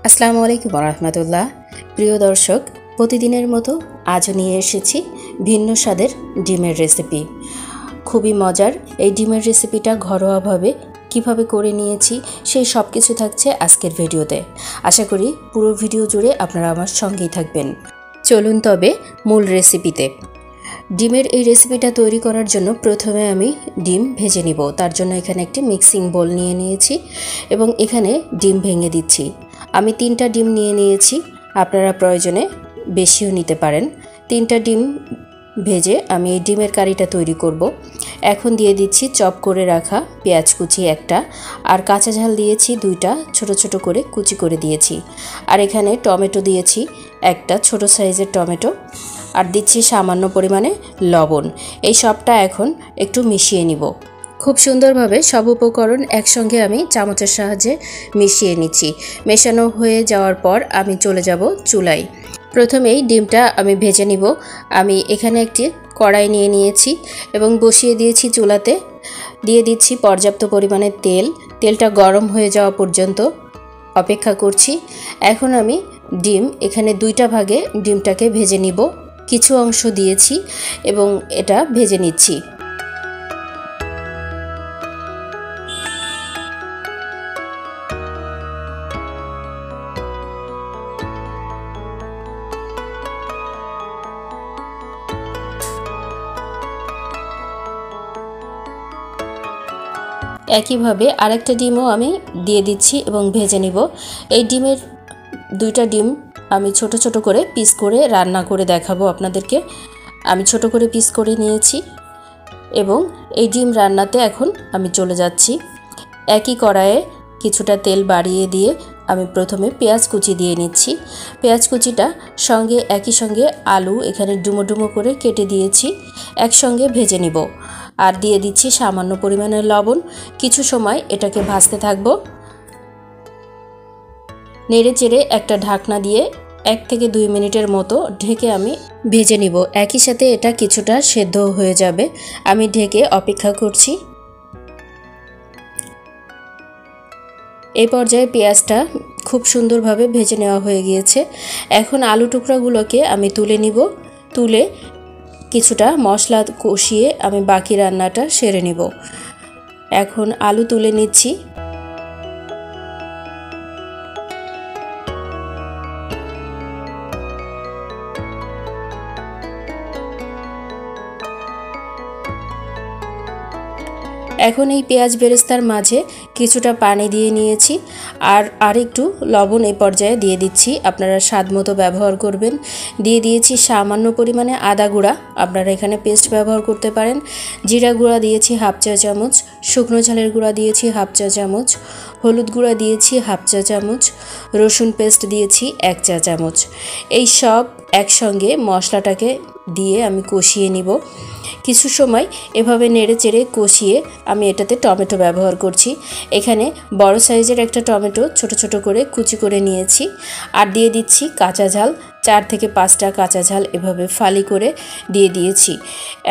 আসসালামু আলাইকুম রহমতুল্লাহ। প্রিয় দর্শক, প্রতিদিনের মতো আজও নিয়ে এসেছি ভিন্ন স্বাদের ডিমের রেসিপি। খুবই মজার এই ডিমের রেসিপিটা ঘরোয়াভাবে কিভাবে করে নিয়েছি সেই সব কিছু থাকছে আজকের ভিডিওতে। আশা করি পুরো ভিডিও জুড়ে আপনারা আমার সঙ্গেই থাকবেন। চলুন তবে মূল রেসিপিতে। ডিমের এই রেসিপিটা তৈরি করার জন্য প্রথমে আমি ডিম ভেজে নিব। তার জন্য এখানে একটি মিক্সিং বোল নিয়ে নিয়েছি এবং এখানে ডিম ভেঙে দিচ্ছি। আমি 3টা ডিম নিয়ে নিয়েছি, আপনারা প্রয়োজনে বেশিও নিতে পারেন। 3টা ডিম ভেজে আমি এই ডিমের কারিটা তৈরি করব। এখন দিয়ে দিচ্ছি চপ করে রাখা পেঁয়াজ কুচি একটা, আর কাঁচা ঝাল দিয়েছি 2টা, ছোট ছোট করে কুচি করে দিয়েছি। আর এখানে টমেটো দিয়েছি একটা ছোট সাইজের টমেটো, আর দিচ্ছি সামান্য পরিমাণে লবণ। এই সবটা এখন একটু মিশিয়ে নিব। খুব সুন্দরভাবে সব উপকরণ একসঙ্গে আমি চামচের সাহায্যে মিশিয়ে নিচ্ছি। মেশানো হয়ে যাওয়ার পর আমি চলে যাব চুলায়। প্রথমেই ডিমটা আমি ভেজে নিব। আমি এখানে একটি কড়াই নিয়ে নিয়েছি এবং বসিয়ে দিয়েছি চুলাতে। দিয়ে দিচ্ছি পর্যাপ্ত পরিমাণে তেল। তেলটা গরম হয়ে যাওয়া পর্যন্ত অপেক্ষা করছি। এখন আমি ডিম এখানে 2টা ভাগে ডিমটাকে ভেজে নিব। কিছু অংশ দিয়েছি এবং এটা ভেজে নিচ্ছি। একইভাবে আরেকটা ডিমও আমি দিয়ে দিচ্ছি এবং ভেজে নিব। এই ডিমের 2টা ডিম আমি ছোট ছোট করে পিস করে রান্না করে দেখাবো আপনাদেরকে। আমি ছোট করে পিস করে নিয়েছি এবং এই ডিম রান্নাতে এখন আমি চলে যাচ্ছি। একই কড়াইয়ে কিছুটা তেল বাড়িয়ে দিয়ে আমি প্রথমে পেঁয়াজ কুচি দিয়ে নিচ্ছি। পেঁয়াজ কুচিটা সঙ্গে একই সঙ্গে আলু এখানে ডুমো ডুমো করে কেটে দিয়েছি, একসঙ্গে ভেজে নিব। আর দিয়ে দিচ্ছি সামান্য পরিমাণে লবণ। কিছু সময় এটাকে ভাজতে থাকবো। নেড়ে চেড়ে একটা ঢাকনা দিয়ে 1 থেকে 2 মিনিটের মতো ঢেকে আমি ভেজে নিব। একই সাথে এটা কিছুটা সেদ্ধ হয়ে যাবে। আমি ঢেকে অপেক্ষা করছি। এই পর্যায়ে পেঁয়াজটা খুব সুন্দরভাবে ভেজে নেওয়া হয়ে গিয়েছে। এখন আলু টুকরাগুলোকে আমি তুলে নিব। তুলে কিছুটা মশলা কষিয়ে আমি বাকি রান্নাটা সেরে নিব। এখন আলু তুলে নিচ্ছি। এখন এই পেঁয়াজ বেরেস্তার মাঝে কিছুটা পানি দিয়ে নিয়েছি আর একটু লবণ এই পর্যায়ে দিয়ে দিচ্ছি। আপনারা স্বাদ মতো ব্যবহার করবেন। দিয়ে দিয়েছি সামান্য পরিমাণে আদা গুঁড়া, আপনারা এখানে পেস্ট ব্যবহার করতে পারেন। জিরা গুঁড়া দিয়েছি 1/2 চা চামচ, শুকনো ঝালের গুঁড়া দিয়েছি 1/2 চা চামচ, হলুদ গুঁড়া দিয়েছি 1/2 চা চামচ, রসুন পেস্ট দিয়েছি 1 চা চামচ। এই সব একসঙ্গে মশলাটাকে দিয়ে আমি কষিয়ে নিব। কিছু সময় এভাবে নেড়ে চেড়ে কষিয়ে আমি এটাতে টমেটো ব্যবহার করছি। এখানে বড় সাইজের একটা টমেটো ছোট ছোট করে কুচি করে নিয়েছি। আর দিয়ে দিচ্ছি কাঁচা ঝাল, 4 থেকে 5টা কাঁচা ঝাল এভাবে ফালি করে দিয়ে দিয়েছি।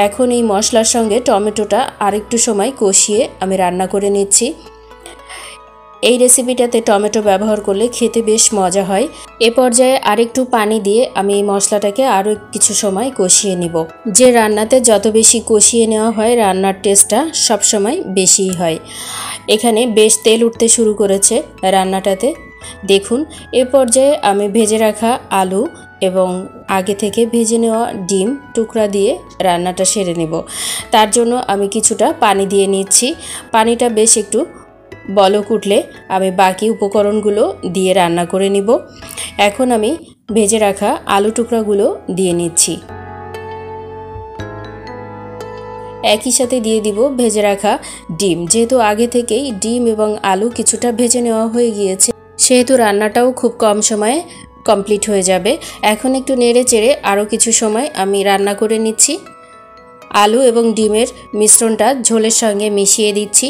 এখন এই মশলার সঙ্গে টমেটোটা আরেকটু সময় কষিয়ে আমি রান্না করে নিচ্ছি। এই রেসিপিটাতে টমেটো ব্যবহার করলে খেতে বেশ মজা হয়। এ পর্যায়ে আরেকটু পানি দিয়ে আমি এই মশলাটাকে আরও কিছু সময় কষিয়ে নিব। যে রান্নাতে যত বেশি কষিয়ে নেওয়া হয় রান্নার টেস্টটা সবসময় বেশিই হয়। এখানে বেশ তেল উঠতে শুরু করেছে রান্নাটাতে, দেখুন। এ পর্যায়ে আমি ভেজে রাখা আলু এবং আগে থেকে ভেজে নেওয়া ডিম টুকরা দিয়ে রান্নাটা সেরে নেব। তার জন্য আমি কিছুটা পানি দিয়ে নিচ্ছি। পানিটা বেশ একটু বলক উঠলে আমি বাকি উপকরণগুলো দিয়ে রান্না করে নিব। এখন আমি ভেজে রাখা আলু টুকরাগুলো দিয়ে নিচ্ছি। একই সাথে দিয়ে দিব ভেজে রাখা ডিম। যেহেতু আগে থেকেই ডিম এবং আলু কিছুটা ভেজে নেওয়া হয়ে গিয়েছে, সেহেতু রান্নাটাও খুব কম সময়ে কমপ্লিট হয়ে যাবে। এখন একটু নেড়ে চেড়ে আরও কিছু সময় আমি রান্না করে নিচ্ছি। আলু এবং ডিমের মিশ্রণটা ঝোলের সঙ্গে মিশিয়ে দিচ্ছি।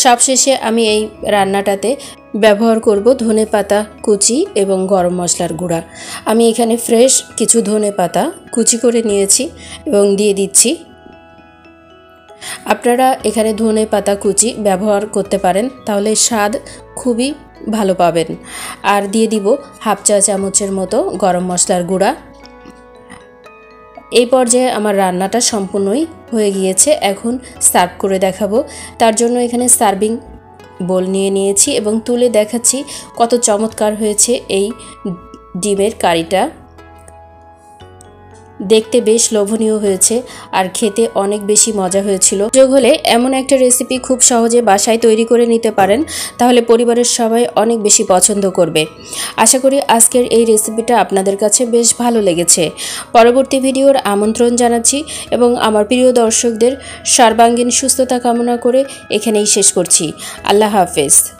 সবশেষে আমি এই রান্নাটাতে ব্যবহার করব ধনেপাতা কুচি এবং গরম মশলার গুঁড়া। আমি এখানে ফ্রেশ কিছু ধনেপাতা কুচি করে নিয়েছি এবং দিয়ে দিচ্ছি। আপনারা এখানে ধনেপাতা কুচি ব্যবহার করতে পারেন, তাহলে স্বাদ খুবই ভালো পাবেন। আর দিয়ে দিব হাফ চা চামচের মতো গরম মশলার গুঁড়া। এই পর্যায়ে আমার রান্নাটা সম্পূর্ণই হয়ে গিয়েছে। এখন সার্ভ করে দেখাবো। তার জন্য এখানে সার্ভিং বোল নিয়ে নিয়েছি এবং তুলে দেখাচ্ছি কত চমৎকার হয়েছে এই ডিমের কারিটা। দেখতে বেশ লোভনীয় হয়েছে আর খেতে অনেক বেশি মজা হয়েছিল। সুযোগ হলে এমন একটা রেসিপি খুব সহজে বাসায় তৈরি করে নিতে পারেন, তাহলে পরিবারের সবাই অনেক বেশি পছন্দ করবে। আশা করি আজকের এই রেসিপিটা আপনাদের কাছে বেশ ভালো লেগেছে। পরবর্তী ভিডিওর আমন্ত্রণ জানাচ্ছি এবং আমার প্রিয় দর্শকদের সর্বাঙ্গীন সুস্থতা কামনা করে এখানেই শেষ করছি। আল্লাহ হাফেজ।